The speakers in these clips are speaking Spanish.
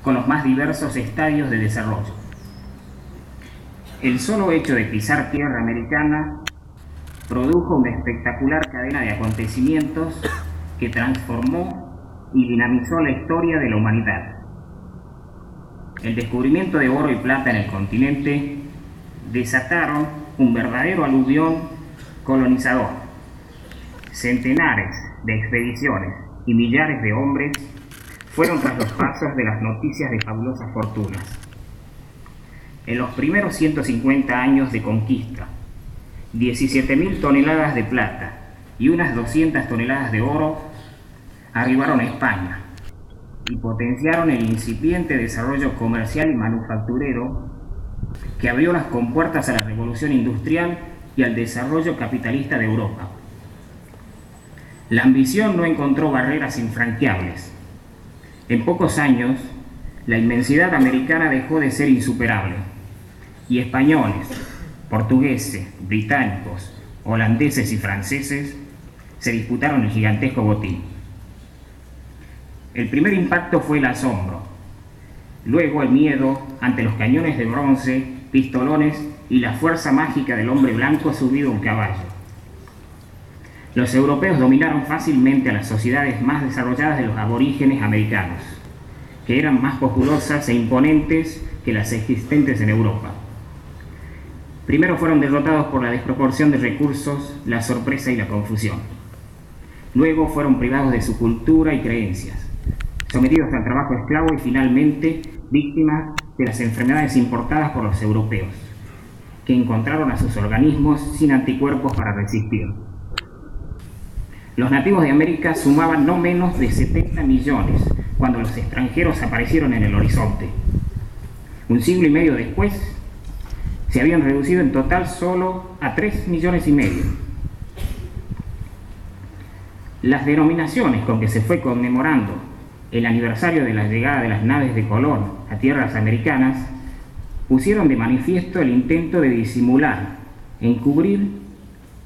con los más diversos estadios de desarrollo. El solo hecho de pisar tierra americana produjo una espectacular cadena de acontecimientos que transformó y dinamizó la historia de la humanidad. El descubrimiento de oro y plata en el continente desataron un verdadero aluvión colonizador. Centenares de expediciones y millares de hombres fueron tras los pasos de las noticias de fabulosas fortunas. En los primeros 150 años de conquista, 17.000 toneladas de plata y unas 200 toneladas de oro arribaron a España y potenciaron el incipiente desarrollo comercial y manufacturero que abrió las compuertas a la revolución industrial y al desarrollo capitalista de Europa. La ambición no encontró barreras infranqueables. En pocos años, la inmensidad americana dejó de ser insuperable, y españoles, portugueses, británicos, holandeses y franceses se disputaron el gigantesco botín. El primer impacto fue el asombro, luego el miedo ante los cañones de bronce, pistolones y la fuerza mágica del hombre blanco subido a un caballo. Los europeos dominaron fácilmente a las sociedades más desarrolladas de los aborígenes americanos, que eran más populosas e imponentes que las existentes en Europa. Primero fueron derrotados por la desproporción de recursos, la sorpresa y la confusión. Luego fueron privados de su cultura y creencias, sometidos al trabajo esclavo y finalmente víctimas de las enfermedades importadas por los europeos, que encontraron a sus organismos sin anticuerpos para resistir. Los nativos de América sumaban no menos de 70 millones cuando los extranjeros aparecieron en el horizonte. Un siglo y medio después, se habían reducido en total solo a 3,5 millones. Las denominaciones con que se fue conmemorando el aniversario de la llegada de las naves de Colón a tierras americanas pusieron de manifiesto el intento de disimular, encubrir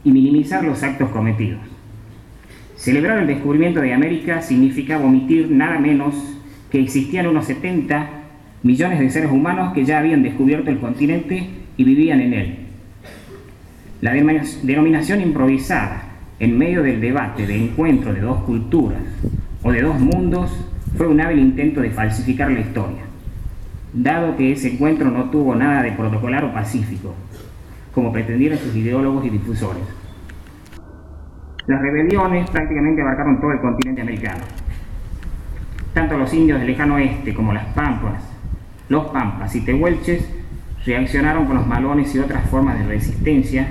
y minimizar los actos cometidos. Celebrar el descubrimiento de América significaba omitir nada menos que existían unos 70 millones de seres humanos que ya habían descubierto el continente y vivían en él. La denominación improvisada en medio del debate de encuentro de dos culturas o de dos mundos fue un hábil intento de falsificar la historia, dado que ese encuentro no tuvo nada de protocolar o pacífico, como pretendieron sus ideólogos y difusores. Las rebeliones prácticamente abarcaron todo el continente americano. Tanto los indios del lejano oeste como los pampas y tehuelches reaccionaron con los malones y otras formas de resistencia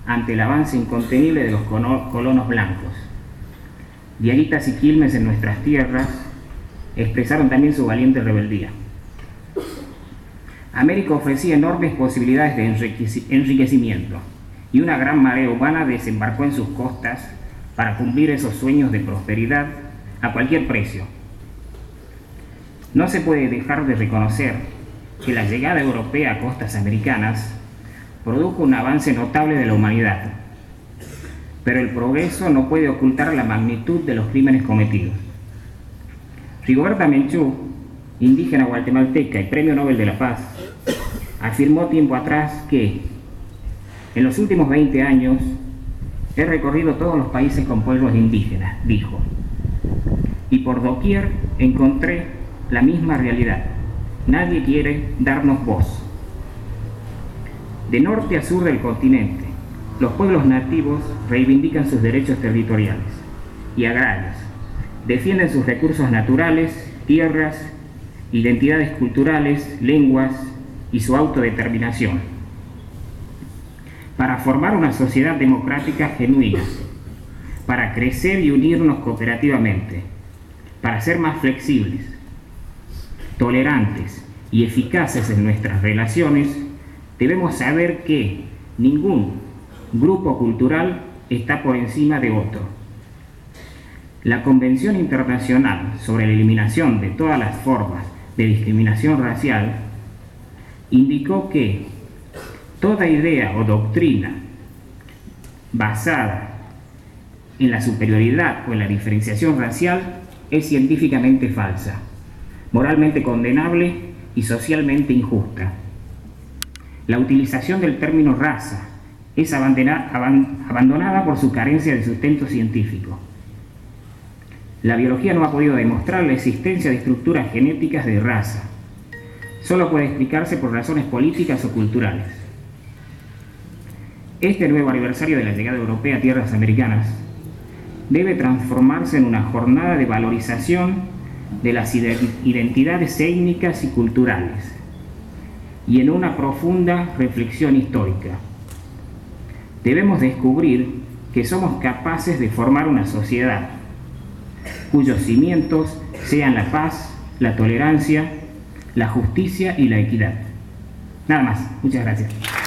ante el avance incontenible de los colonos blancos. Diaguitas y quilmes en nuestras tierras expresaron también su valiente rebeldía. América ofrecía enormes posibilidades de enriquecimiento, y una gran marea humana desembarcó en sus costas para cumplir esos sueños de prosperidad a cualquier precio. No se puede dejar de reconocer que la llegada europea a costas americanas produjo un avance notable de la humanidad, pero el progreso no puede ocultar la magnitud de los crímenes cometidos. Rigoberta Menchú, indígena guatemalteca y Premio Nobel de la Paz, afirmó tiempo atrás que en los últimos 20 años he recorrido todos los países con pueblos indígenas, dijo, y por doquier encontré la misma realidad. Nadie quiere darnos voz. De norte a sur del continente, los pueblos nativos reivindican sus derechos territoriales y agrarios, defienden sus recursos naturales, tierras, identidades culturales, lenguas y su autodeterminación, para formar una sociedad democrática genuina, para crecer y unirnos cooperativamente, para ser más flexibles, tolerantes y eficaces en nuestras relaciones. Debemos saber que ningún grupo cultural está por encima de otro. La Convención Internacional sobre la Eliminación de todas las formas de discriminación racial indicó que toda idea o doctrina basada en la superioridad o en la diferenciación racial es científicamente falsa, moralmente condenable y socialmente injusta. La utilización del término raza es abandonada por su carencia de sustento científico. La biología no ha podido demostrar la existencia de estructuras genéticas de raza. Solo puede explicarse por razones políticas o culturales. Este nuevo aniversario de la llegada europea a tierras americanas debe transformarse en una jornada de valorización de las identidades étnicas y culturales y en una profunda reflexión histórica. Debemos descubrir que somos capaces de formar una sociedad cuyos cimientos sean la paz, la tolerancia, la justicia y la equidad. Nada más. Muchas gracias.